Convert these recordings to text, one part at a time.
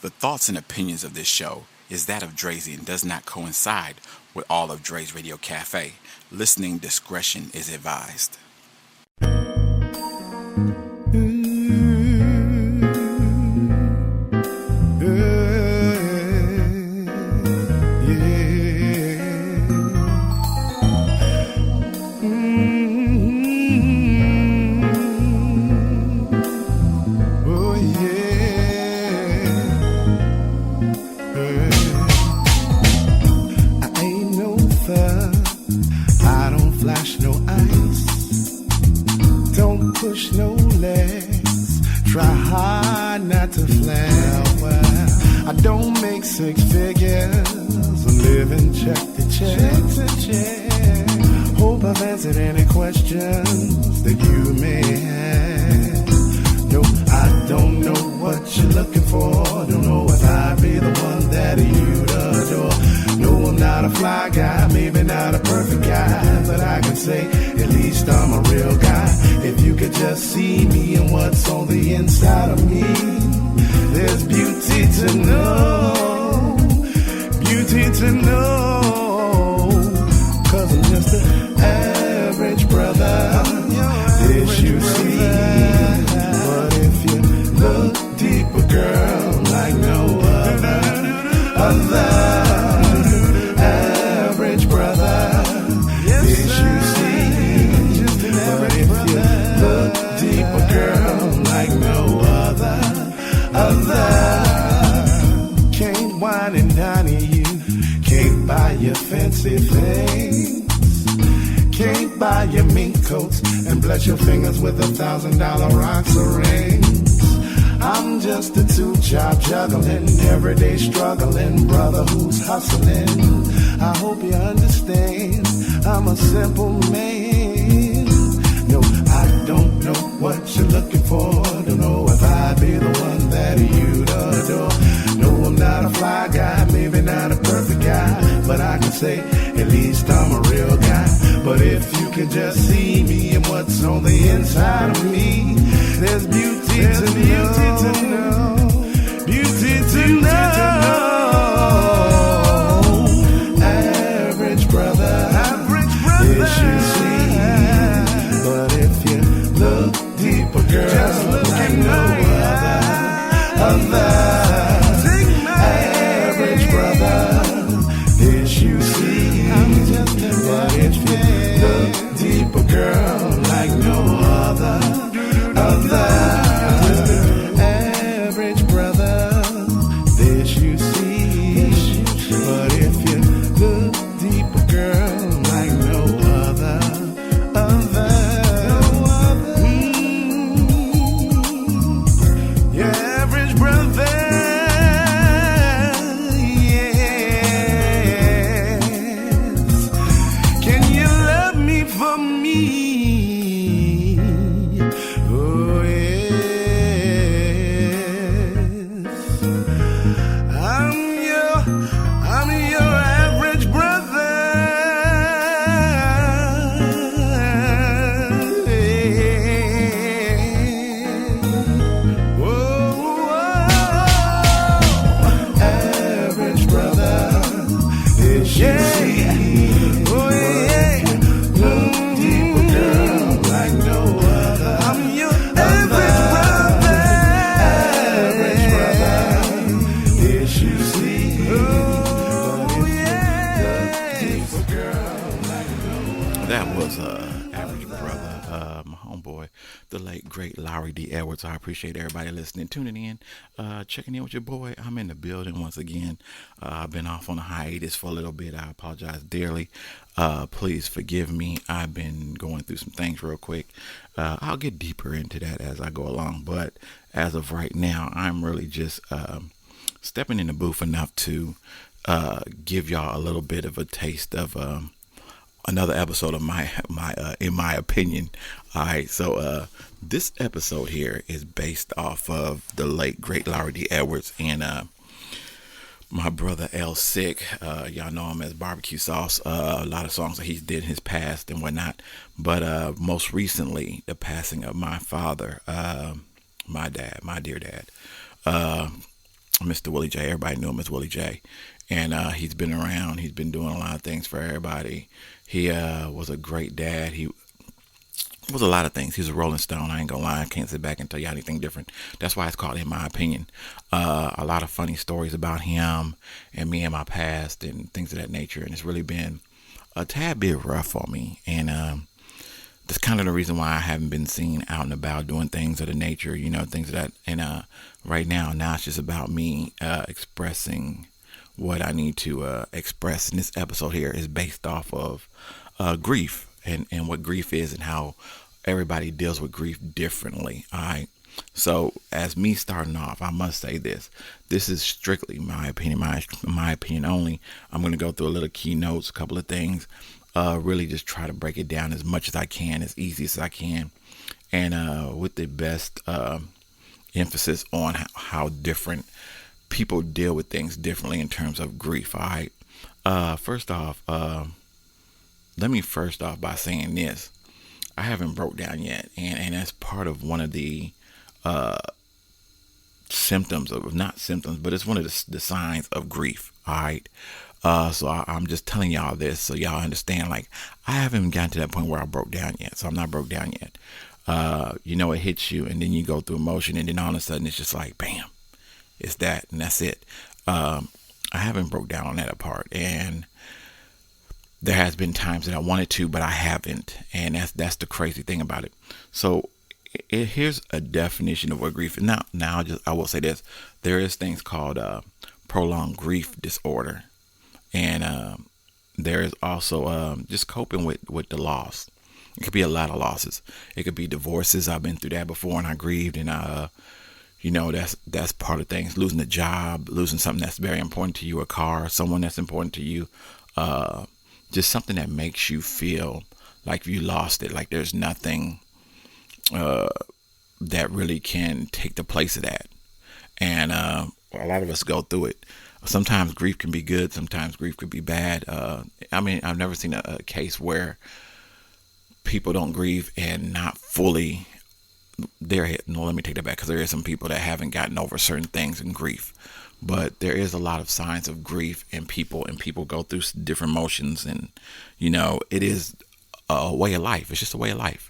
The thoughts and opinions of this show is that of Drezey and does not coincide with all of Dre's Radio Cafe. Listening discretion is advised. Push no legs, try hard not to flail. Well, I don't make six figures, I'm living check to check. Hope I've answered any questions that you may have. No, I don't know what you're looking for, don't know if I'd be the one that you'd adore. No, I'm not a fly guy, maybe not a perfect guy, but I can say at least I'm a real guy. If you could just see me and what's on the inside of me, there's beauty to know, beauty to know. 'Cause I'm just an average brother, this you see. But if you look deeper, girl, like no other average brother, this you see. But if you look deeper, girl, like no other. Can't wine and dine you, can't buy your fancy things, can't buy your mink coats and bless your fingers with $1,000 rocks or rings. I'm just a two-job juggling, everyday struggling brother who's hustling. I hope you understand, I'm a simple man. No, I don't know what you're looking for, don't know if I'd be the one that you'd adore. No, I'm not a fly guy, maybe not a perfect guy, but I can say at least I'm a real guy. But if you could just see me and what's on the inside of me, there's beauty to know, beauty to know. Average brother, yes you see. But if you look deeper, girl, just look like no other average brother, yes you see. But if you look deeper, girl, like no other average brother, this you see. But if you look deeper, girl, like no other your average brother, yes. Can you love me for me? The late great Lowry D. Edwards. I appreciate everybody listening, tuning in, checking in with your boy. I'm in the building once again. I've been off on a hiatus for a little bit. I apologize dearly. Please forgive me. I've been going through some things real quick. I'll get deeper into that as I go along. But as of right now, I'm really just stepping in the booth enough to give y'all a little bit of a taste of another episode of my in my opinion. All right, so this episode here is based off of the late great Lowry D. Edwards and my brother L Sick. Y'all know him as Barbecue Sauce. A lot of songs that he did in his past and whatnot, but most recently the passing of my father, my dear dad. Mr. Willie J. Everybody knew him as Willie J. And he's been around. He's been doing a lot of things for everybody. He was a great dad. He was a lot of things. He's a Rolling Stone. I ain't gonna lie. I can't sit back and tell you anything different. That's why it's called In My Opinion. A lot of funny stories about him and me in my past and things of that nature. And it's really been a tad bit rough for me. And that's kind of the reason why I haven't been seen out and about doing things of the nature, things of that. And right now it's just about me expressing what I need to express. And this episode here is based off of grief and what grief is and how everybody deals with grief differently. All right. So as me starting off, I must say this. This is strictly my opinion, my opinion only. I'm going to go through a little keynotes, a couple of things, really just try to break it down as much as I can, as easy as I can, and with the best emphasis on how different people deal with things differently in terms of grief. All right. First off, let me first off by saying this. I haven't broke down yet, and that's part of one of the symptoms of, not symptoms, but it's one of the signs of grief. All right. So I'm just telling y'all this so y'all understand. Like, I haven't gotten to that point where I broke down yet, so I'm not broke down yet. It hits you, and then you go through emotion, and then all of a sudden it's just like, bam, it's that, and that's it. I haven't broke down on that apart, and there has been times that I wanted to, but I haven't, and that's the crazy thing about it. So here's a definition of what grief is. Now I will say this: there is things called prolonged grief disorder, and there is also just coping with the loss. It could be a lot of losses. It could be divorces. I've been through that before, and I grieved, and that's part of things. Losing a job, losing something that's very important to you, a car, someone that's important to you. Just something that makes you feel like you lost it, like there's nothing that really can take the place of that. And a lot of us go through it. Sometimes grief can be good, sometimes grief could be bad. I've never seen a case where people don't grieve and not fully no, let me take that back, because there is some people that haven't gotten over certain things in grief. But there is a lot of signs of grief in people, and people go through different emotions, and it is a way of life. It's just a way of life.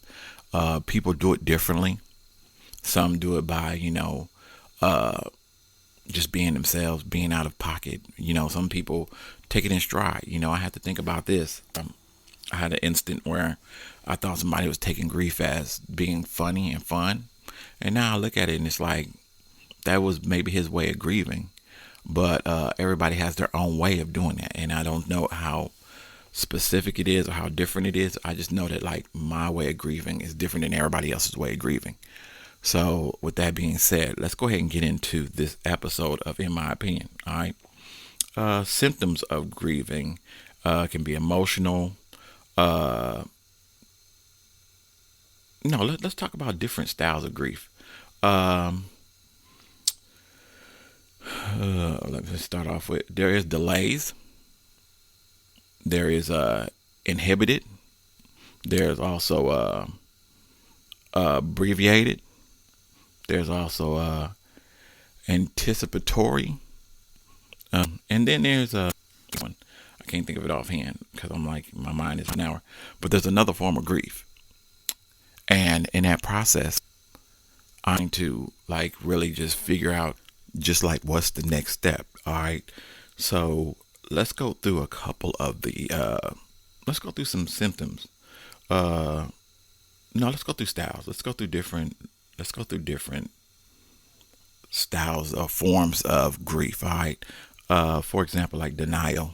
People do it differently. Some do it by just being themselves, being out of pocket. Some people take it in stride. I had to think about this. I had an instant where I thought somebody was taking grief as being funny and fun, and now I look at it and it's like that was maybe his way of grieving. But everybody has their own way of doing that, and I don't know how specific it is or how different it is. I just know that like my way of grieving is different than everybody else's way of grieving. So with that being said, let's go ahead and get into this episode of In My Opinion. All right. Symptoms of grieving can be emotional. Let's talk about different styles of grief. Let me start off with, there is delays, there is inhibited, there's also abbreviated, there's also anticipatory, and then there's one. I can't think of it offhand because I'm like, my mind is an hour, but there's another form of grief. And in that process, I'm trying to like really just figure out just like what's the next step. All right. So let's go through a couple of the let's go through some symptoms. Let's go through styles. Let's go through different styles or forms of grief. All right. For example, like denial.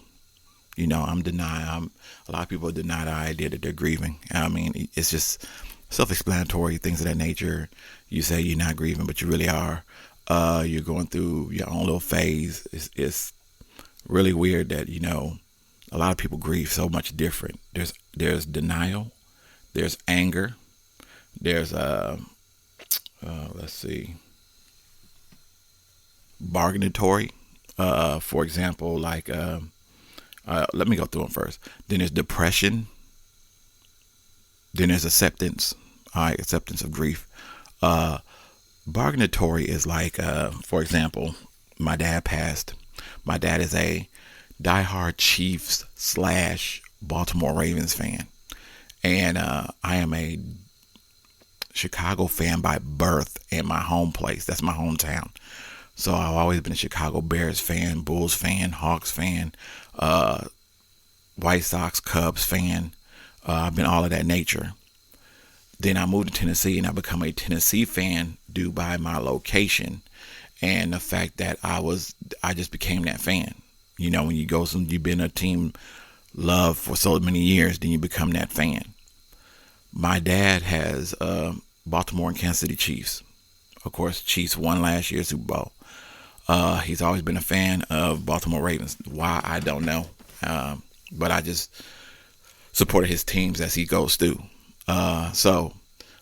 I'm denying. A lot of people deny the idea that they're grieving. It's just self-explanatory, things of that nature. You say you're not grieving, but you really are. You're going through your own little phase. It's really weird that a lot of people grieve so much different. There's denial, there's anger, there's let's see, bargainatory. For example, like let me go through them first. Then there's depression. Then there's acceptance. All right, acceptance of grief. Bargainatory is like, for example, My dad passed. My dad is a diehard Chiefs slash Baltimore Ravens fan. And I am a Chicago fan by birth and my home place. That's my hometown. So I've always been a Chicago Bears fan, Bulls fan, Hawks fan, uh, White Sox, Cubs fan. I've been all of that nature. Then I moved to Tennessee and I become a Tennessee fan due by my location and the fact that I just became that fan. You know, when you go, you've been a team love for so many years, then you become that fan. My dad has Baltimore and Kansas City Chiefs. Of course, Chiefs won last year's Super Bowl. He's always been a fan of Baltimore Ravens. Why, I don't know. But I just supported his teams as he goes through. So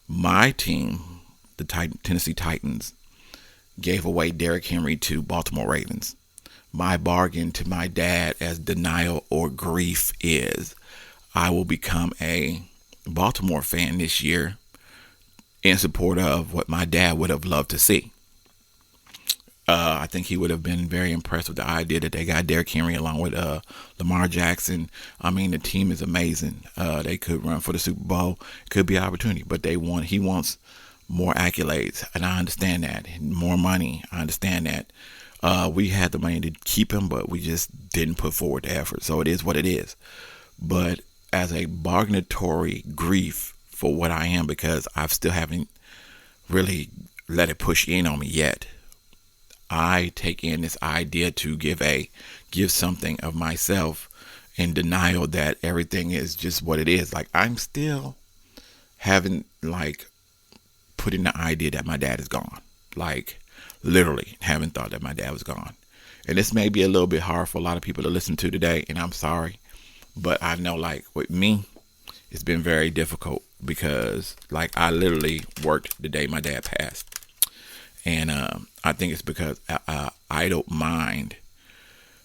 my team, the Tennessee Titans, gave away Derrick Henry to Baltimore Ravens. My bargain to my dad, as denial or grief is, I will become a Baltimore fan this year in support of what my dad would have loved to see. I think he would have been very impressed with the idea that they got Derrick Henry along with Lamar Jackson. I mean, the team is amazing. They could run for the Super Bowl. It could be an opportunity, but he wants more accolades, and I understand that. More money, I understand that. We had the money to keep him, but we just didn't put forward the effort. So it is what it is. But as a bargainatory grief for what I am, because I still haven't really let it push in on me yet, I take in this idea to give something of myself in denial that everything is just what it is. Like, I'm still haven't put in the idea that my dad is gone. Like, literally haven't thought that my dad was gone. And this may be a little bit hard for a lot of people to listen to today, and I'm sorry. But I know, with me, it's been very difficult because, I literally worked the day my dad passed. And I think it's because idle mind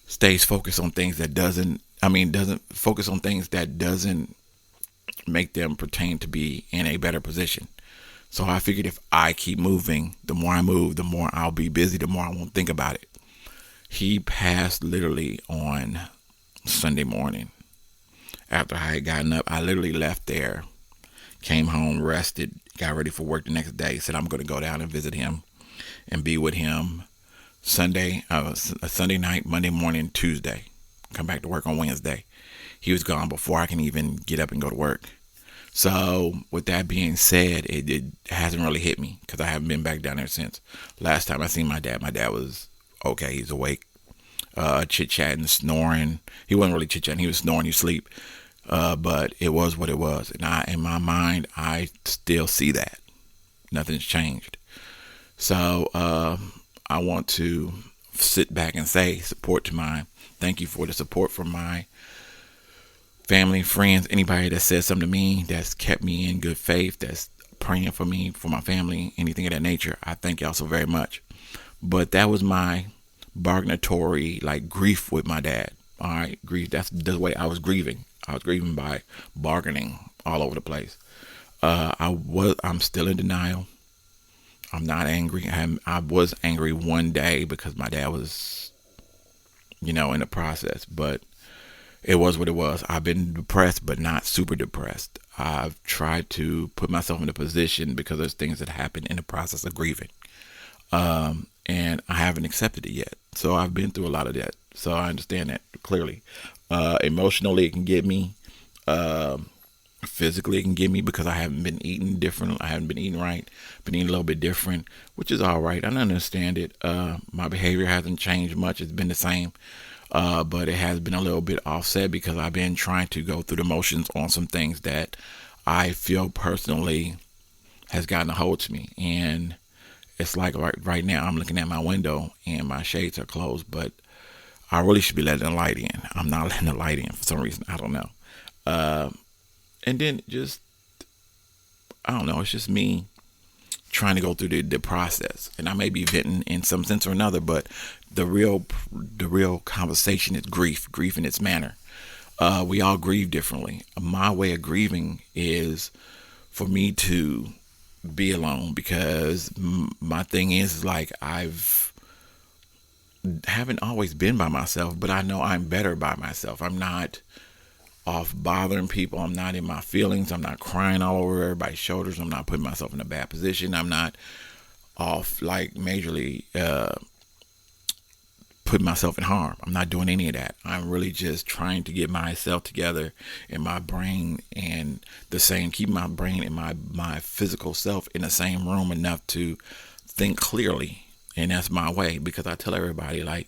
stays focused on things that doesn't focus on things that doesn't make them pertain to be in a better position. So I figured if I keep moving, the more I move, the more I'll be busy, the more I won't think about it. He passed literally on Sunday morning. After I had gotten up, I literally left there, came home, rested, got ready for work the next day, said I'm going to go down and visit him and be with him Sunday night, Monday morning, Tuesday. Come back to work on Wednesday. He was gone before I can even get up and go to work. So with that being said, it hasn't really hit me because I haven't been back down there since. Last time I seen my dad was okay. He's awake, chit-chatting, snoring. He wasn't really chit-chatting. He was snoring. You sleep. But it was what it was. And in my mind, I still see that. Nothing's changed. So I want to sit back and say thank you for the support from my family, friends, anybody that said something to me, that's kept me in good faith, that's praying for me, for my family, anything of that nature. I thank y'all so very much. But that was my bargainatory grief with my dad. All right, grief. That's the way I was grieving. I was grieving by bargaining all over the place. I'm still in denial. I'm not angry. I was angry one day because my dad was, in the process, but it was what it was. I've been depressed, but not super depressed. I've tried to put myself in a position because there's things that happen in the process of grieving. And I haven't accepted it yet. So I've been through a lot of that. So I understand that clearly. Emotionally, it can get me. Physically, it can get me because I haven't been eating different. I haven't been eating right. Been eating a little bit different, which is all right. I understand it. My behavior hasn't changed much. It's been the same. But it has been a little bit offset because I've been trying to go through the motions on some things that I feel personally has gotten a hold to me. And it's like right now I'm looking at my window and my shades are closed, but I really should be letting the light in. I'm not letting the light in for some reason. I don't know. And then I don't know. It's just me trying to go through the process, and I may be venting in some sense or another, but the real conversation is grief in its manner. We all grieve differently. My way of grieving is for me to be alone because my thing is haven't always been by myself, but I know I'm better by myself. I'm not off bothering people. I'm not in my feelings. I'm not crying all over everybody's shoulders. I'm not putting myself in a bad position. I'm not off like majorly putting myself in harm. I'm not doing any of that. I'm really just trying to get myself together in my brain and the same, keep my brain and my physical self in the same room enough to think clearly. And that's my way, because I tell everybody, like,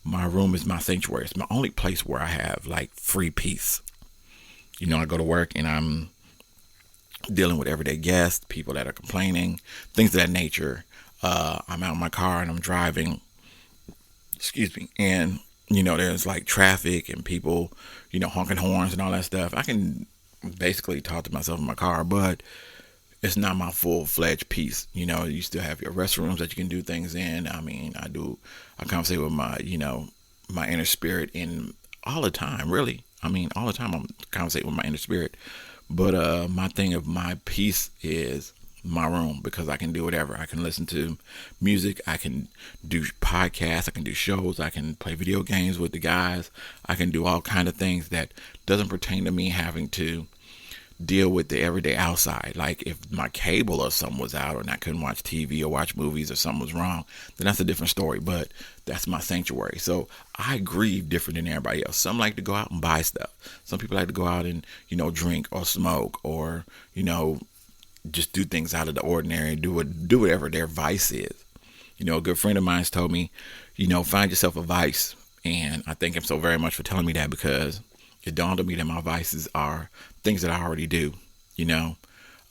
my room is my sanctuary. It's my only place where I have like free peace. I go to work and I'm dealing with everyday guests, people that are complaining, things of that nature. I'm out in my car and I'm driving, excuse me, and there's like traffic and people, honking horns and all that stuff. I can basically talk to myself in my car, but it's not my full-fledged peace. You still have your restrooms that you can do things in. I mean, I conversate with my, my inner spirit in all the time, really. I mean, all the time I'm conversating with my inner spirit. But my thing of my peace is my room, because I can do whatever. I can listen to music. I can do podcasts. I can do shows. I can play video games with the guys. I can do all kind of things that doesn't pertain to me having to deal with the everyday outside. Like if my cable or something was out and I couldn't watch TV or watch movies or something was wrong, then that's a different story. But that's my sanctuary. So I grieve different than everybody else. Some like to go out and buy stuff. Some people like to go out and, drink or smoke or, just do things out of the ordinary, do whatever their vice is. A good friend of mine's told me, find yourself a vice. And I thank him so very much for telling me that, because it dawned on me that my vices are things that I already do.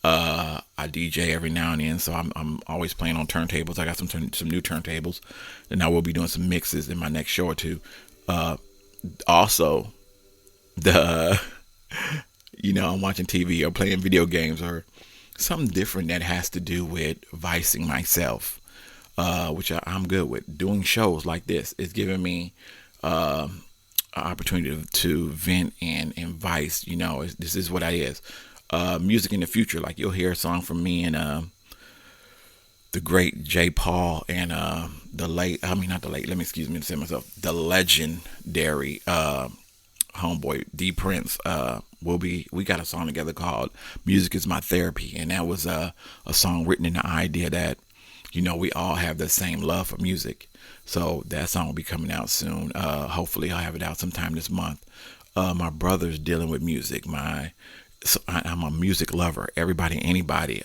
I DJ every now and then, so I'm always playing on turntables. I got some new turntables, and I will be doing some mixes in my next show or two. Also, I'm watching TV or playing video games or something different that has to do with vicing myself, which I'm good with. Doing shows like this is giving me an opportunity to vent and vice. This is what I is. Music in the future, like you'll hear a song from me and the great J. Paul and the legendary homeboy D Prince. We got a song together called "Music Is My Therapy," and that was a song written in the idea that we all have the same love for music. So that song will be coming out soon. Hopefully I'll have it out sometime this month. My brother's dealing with music. I'm a music lover. Everybody, anybody.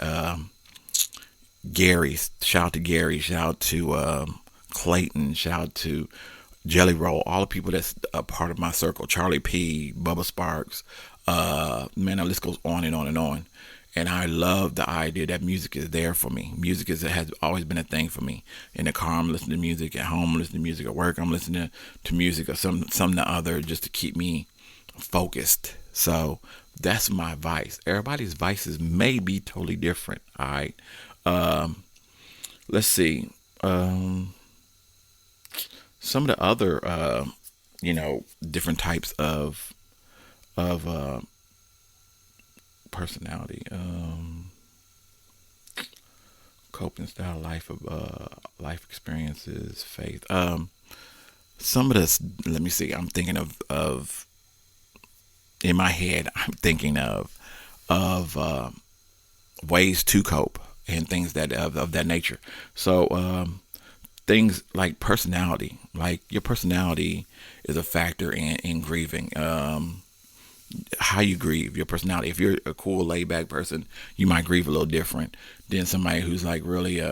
Gary, shout out to Gary. Shout out to Clayton. Shout out to Jelly Roll. All the people that's a part of my circle. Charlie P, Bubba Sparks. Man, the list goes on and on and on. And I love the idea that music is there for me. Music has always been a thing for me. In the car, I'm listening to music. At home, I'm listening to music. At work, I'm listening to music or something or other just to keep me focused. So that's my vice. Everybody's vices may be totally different. All right. Let's see. Some of the other, different types of personality, coping style, life experiences, faith. Some of this, let me see. I'm thinking of in my head. I'm thinking of ways to cope and things that of that nature. So things like personality, like your personality is a factor in grieving. How you grieve, your personality. If you're a cool, laid back person, you might grieve a little different than somebody who's like really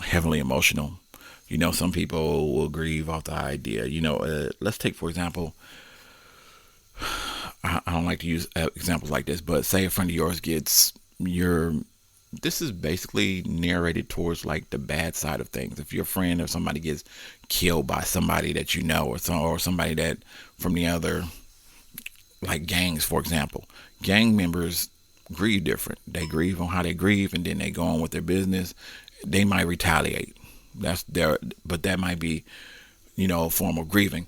heavily emotional. Some people will grieve off the idea. Let's take, for example, I don't like to use examples like this, but say a friend of yours gets this is basically narrated towards like the bad side of things. If your friend or somebody gets killed by somebody that or somebody that from the other, like gangs, for example, gang members grieve different. They grieve on how they grieve, and then they go on with their business. They might retaliate. But that might be, a form of grieving.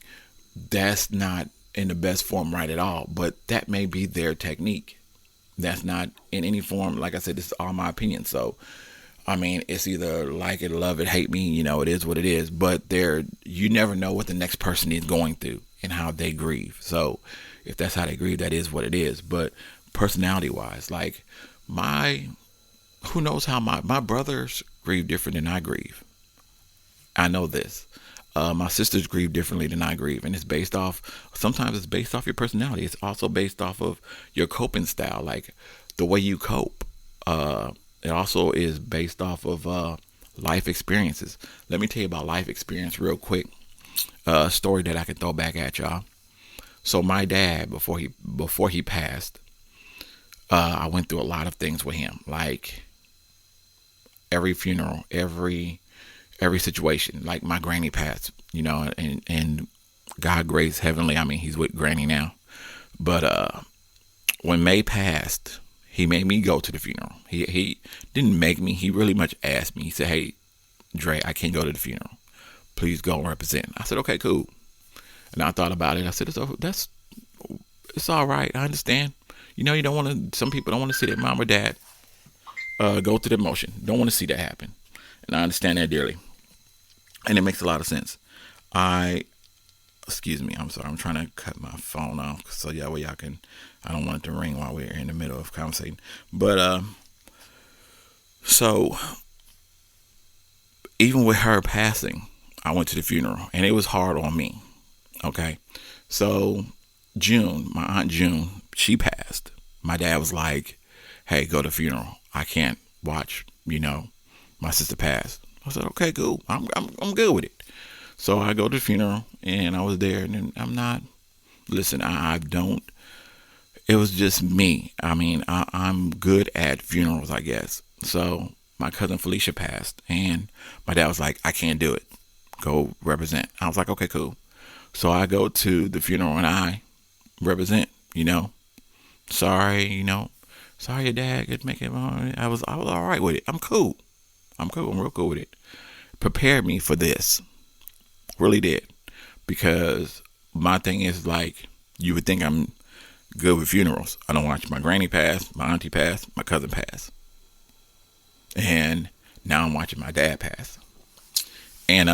That's not in the best form right at all, but that may be their technique. That's not in any form. Like I said, this is all my opinion. So I mean, it's either like it, love it, hate me. It is what it is. But you never know what the next person is going through and how they grieve. So if that's how they grieve, that is what it is. But personality wise, like my, who knows how my brothers grieve different than I grieve. I know this. My sisters grieve differently than I grieve, and sometimes it's based off your personality. It's also based off of your coping style, like the way you cope. It also is based off of life experiences. Let me tell you about life experience real quick. Story that I can throw back at y'all. So my dad, before he passed, I went through a lot of things with him, like every funeral, every situation. Like my granny passed, and God grace heavenly. I mean, he's with granny now. But when May passed, he made me go to the funeral. He didn't make me. He really much asked me. He said, "Hey, Dre, I can't go to the funeral. Please go and represent." I said, "Okay, cool." And I thought about it. I said, it's all right. I understand. You don't want to. Some people don't want to see their mom or dad go through the emotion. Don't want to see that happen, and I understand that dearly. And it makes a lot of sense. Excuse me, I'm sorry, I'm trying to cut my phone off so y'all can, I don't want it to ring while we're in the middle of conversating. But so even with her passing, I went to the funeral and it was hard on me. Okay. So my Aunt June, she passed. My dad was like, "Hey, go to the funeral. I can't watch, my sister passed." I said, "Okay, cool. I'm good with it." So I go to the funeral and I was there, and I'm not, listen, I don't, it was just me. I mean, I'm good at funerals, I guess. So my cousin Felicia passed and my dad was like, "I can't do it. Go represent." I was like, "Okay, cool." So I go to the funeral and I represent, sorry, sorry your dad could make it. I was all right with it. I'm cool. I'm real cool with it. Prepared me for this. Really did. Because my thing is, like, you would think I'm good with funerals. I don't watch my granny pass, my auntie pass, my cousin pass. And now I'm watching my dad pass. And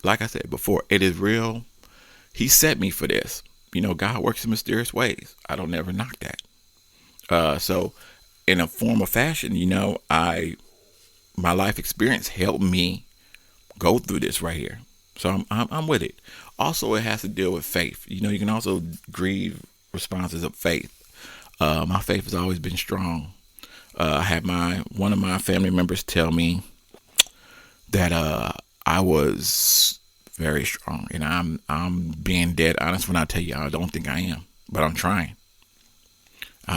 like I said before, it is real. He set me for this. God works in mysterious ways. I don't ever knock that. So in a form of fashion, my life experience helped me go through this right here. So I'm with it. Also, it has to deal with faith. You can also grieve responses of faith. My faith has always been strong. I had one of my family members tell me that I was very strong, and I'm being dead honest when I tell you I don't think I am, but I'm trying.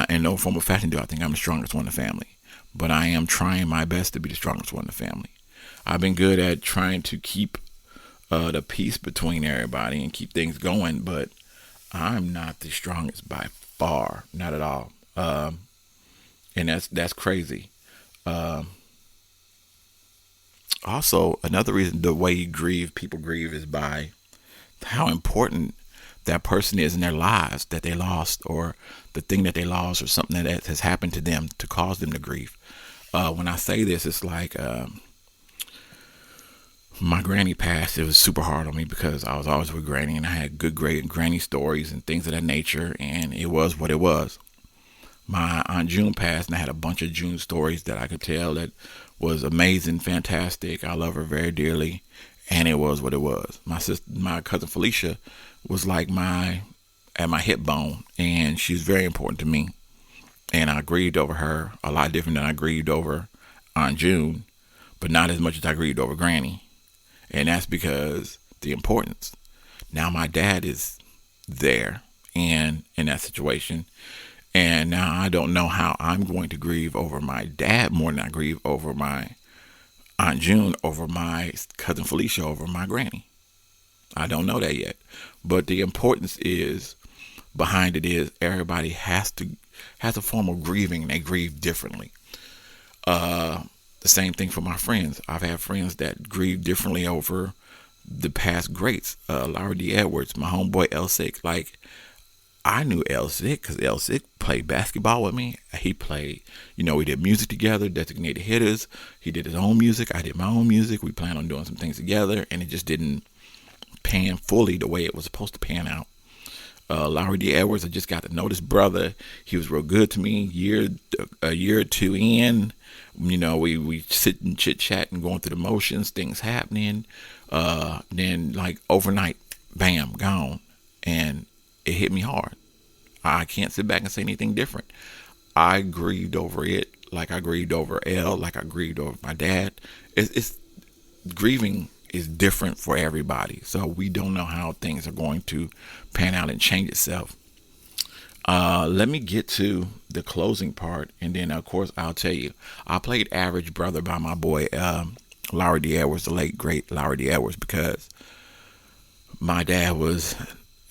In no form of fashion do I think I'm the strongest one in the family, but I am trying my best to be the strongest one in the family. I've been good at trying to keep the peace between everybody and keep things going, but I'm not the strongest by far, not at all. And that's crazy. Also, another reason the way people grieve is by how important that person is in their lives that they lost, or the thing that they lost, or something that has happened to them to cause them to grieve. When I say this, it's like my granny passed. It was super hard on me because I was always with granny and I had good great granny stories and things of that nature, and it was what it was. My Aunt June passed and I had a bunch of June stories that I could tell that was amazing, fantastic. I love her very dearly, and it was what it was. My cousin Felicia was like at my hip bone, and she's very important to me. And I grieved over her a lot different than I grieved over Aunt June, but not as much as I grieved over Granny. And that's because the importance. Now my dad is there and in that situation. And now I don't know how I'm going to grieve over my dad more than I grieve over my Aunt June, over my cousin Felicia, over my granny. I don't know that yet. But the importance is behind it is everybody has a form of grieving, and they grieve differently. The same thing for my friends. I've had friends that grieve differently over the past greats. Larry D. Edwards, my homeboy L6. Like, I knew L Sick because L Sick played basketball with me. He played, we did music together, designated hitters. He did his own music. I did my own music. We planned on doing some things together, and it just didn't pan fully the way it was supposed to pan out. Lowry D. Edwards, I just got to know this brother. He was real good to me. A year or two in, we sit and chit chat and going through the motions, things happening. Then like overnight, bam, gone, and it hit me hard. I can't sit back and say anything different. I grieved over it, like I grieved over L, like I grieved over my dad. It's grieving is different for everybody, so we don't know how things are going to pan out and change itself. Let me get to the closing part, and then of course I'll tell you. I played Average Brother by my boy Lowry D. Edwards, the late great Lowry D. Edwards, because my dad was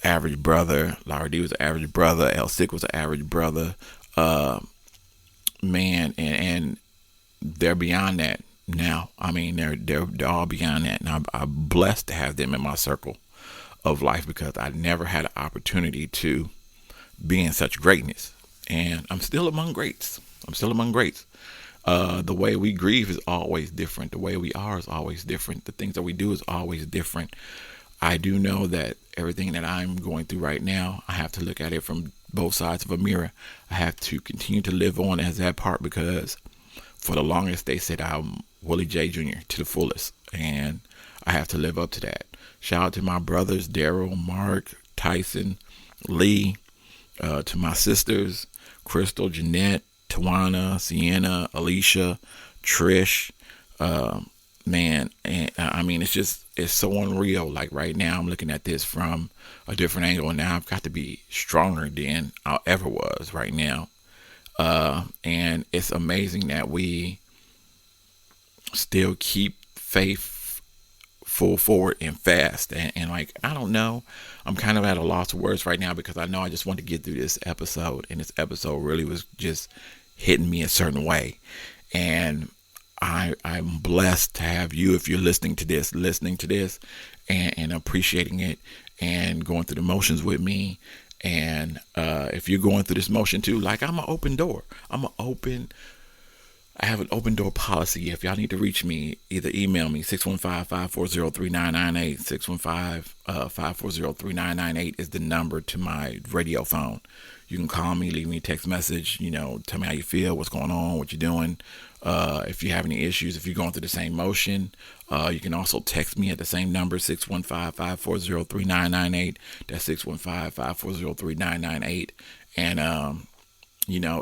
average brother, Lowry D was an average brother, L Sick was an average brother, man, and they're beyond that now. I mean, they're all beyond that, and I'm blessed to have them in my circle of life because I never had an opportunity to be in such greatness, and I'm still among greats. The way we grieve is always different. The way we are is always different. The things that we do is always different. I do know that everything that I'm going through right now, I have to look at it from both sides of a mirror. I have to continue to live on as that part because for the longest they said I'm Willie J. Jr. to the fullest, and I have to live up to that. Shout out to my brothers, Daryl, Mark, Tyson, Lee, to my sisters, Crystal, Jeanette, Tawana, Sienna, Alicia, Trish, man, and I mean, it's so unreal. Like right now, I'm looking at this from a different angle, and now I've got to be stronger than I ever was right now. And it's amazing that we still keep faith full forward and fast. And like, I don't know, I'm kind of at a loss of words right now because I know I just want to get through this episode, and this episode really was just hitting me a certain way. And I'm blessed to have you, if you're listening to this and appreciating it and going through the motions with me. And if you're going through this motion too, like, I'm an open door. I have an open door policy. If y'all need to reach me, either email me 615-540-3998. 615-540-3998 is the number to my radio phone. You can call me, leave me a text message, tell me how you feel, what's going on, what you're doing. If you have any issues, if you're going through the same motion, you can also text me at the same number, 615-540-3998. That's 615-540-3998. And,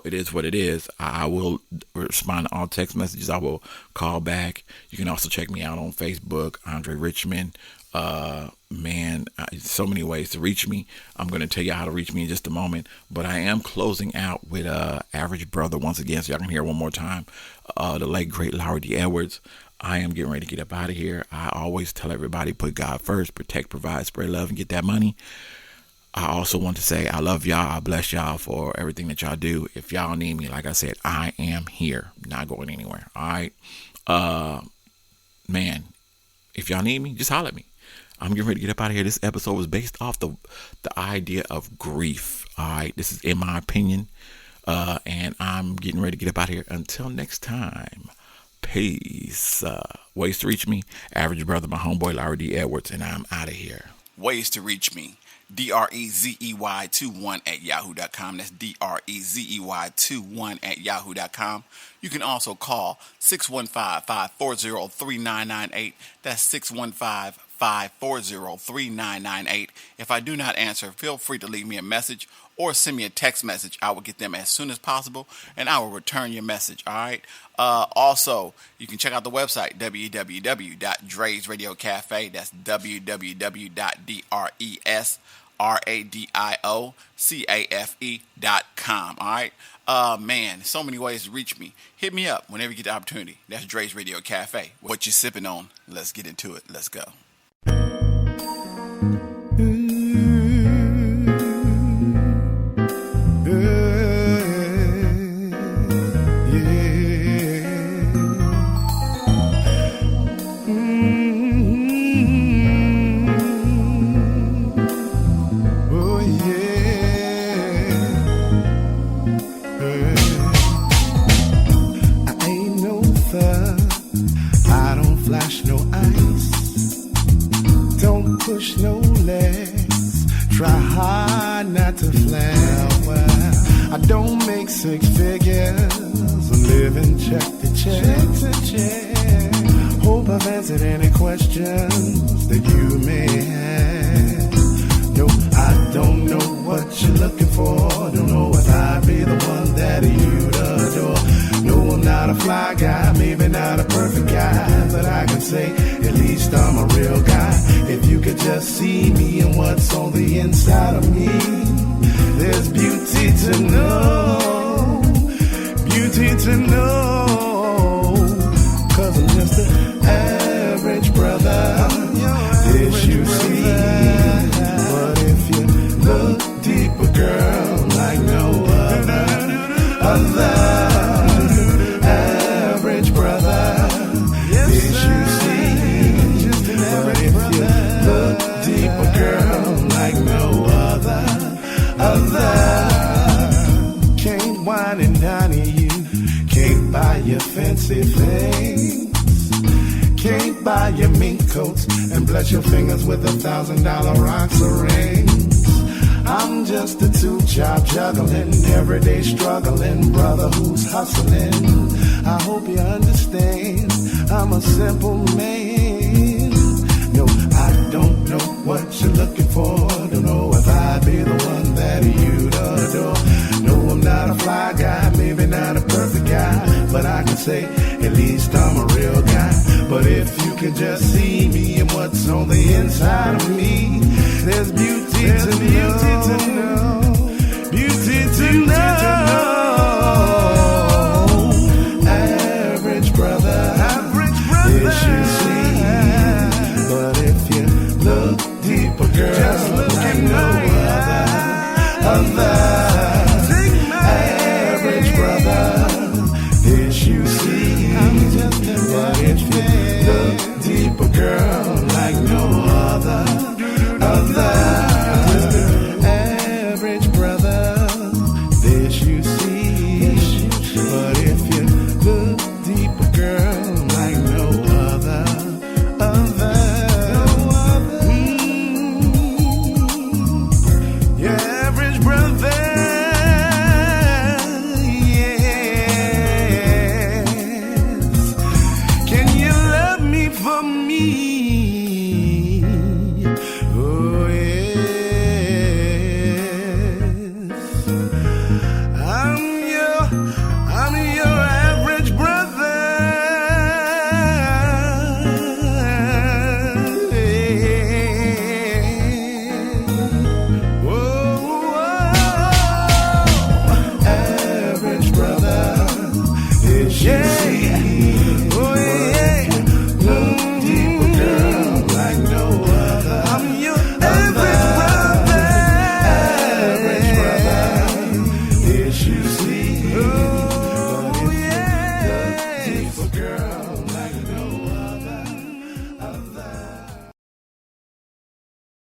it is what it is. I will respond to all text messages. I will call back. You can also check me out on Facebook, Andre Richmond. So many ways to reach me. I'm going to tell you how to reach me in just a moment, but I am closing out with Average Brother once again, so y'all can hear it one more time. The late great Lowry D. Edwards. I am getting ready to get up out of here. I always tell everybody, put God first, protect, provide, spread love, and get that money. I also want to say I love y'all. I bless y'all for everything that y'all do. If y'all need me, like I said, I am here, not going anywhere. All right. Man, if y'all need me, just holler at me. I'm getting ready to get up out of here. This episode was based off the idea of grief. All right. This is in my opinion. And I'm getting ready to get up out of here. Until next time, peace. Ways to reach me, Average Brother, my homeboy Lowry D. Edwards, and I'm out of here. Ways to reach me. DREZEY21 @yahoo.com. That's DREZEY21 @yahoo.com. You can also call 615-540-3998. That's 615-540-3998. If I do not answer, feel free to leave me a message or send me a text message. I will get them as soon as possible, and I will return your message, all right? Also, you can check out the website, www.Drezey Radio Cafe. That's www.DRESRADIOCAFE.com, all right? Man, so many ways to reach me. Hit me up whenever you get the opportunity. That's Drezey Radio Cafe. What you sipping on? Let's get into it. Let's go. Oh yeah. no less. Try hard not to flash. Well, I don't make six figures. I'm living check to check. Hope I've answered any questions that you may have. No, I don't know what you're looking for. Don't know if I'd be the one that you'd adore. No, I'm not a fly guy, maybe not a perfect guy, but I can say at least I'm a real guy. If you could just see me and what's on the inside of me, there's beauty to know, beauty to know. 'Cause I'm just an average brother, this you see. But if you look deeper, girl, like no other average brother, this you see. But if you look deeper, girl, like no other. Can't wine and dine you, can't buy your fancy things. Can't buy your mink coats and bless your fingers with $1,000 rocks or rings. I'm just a two-job juggling, everyday struggling brother who's hustling. I hope you understand, I'm a simple man. No, I don't know what you're looking for. Don't know if I'd be the one that you'd adore. No, I'm not a fly guy, maybe not a perfect guy, but I can say at least I'm a real guy. But if you could just see me and what's on the inside of me, there's beauty to know, beauty to know. Average brother, yes you see. But if you look deeper, girl, just look like no other. Average brother, yes you see. But if you look deeper, girl, like no other. Average brother, this you see. But if you look deeper, girl, like no other. Your average brother, yes. Can you love me for me?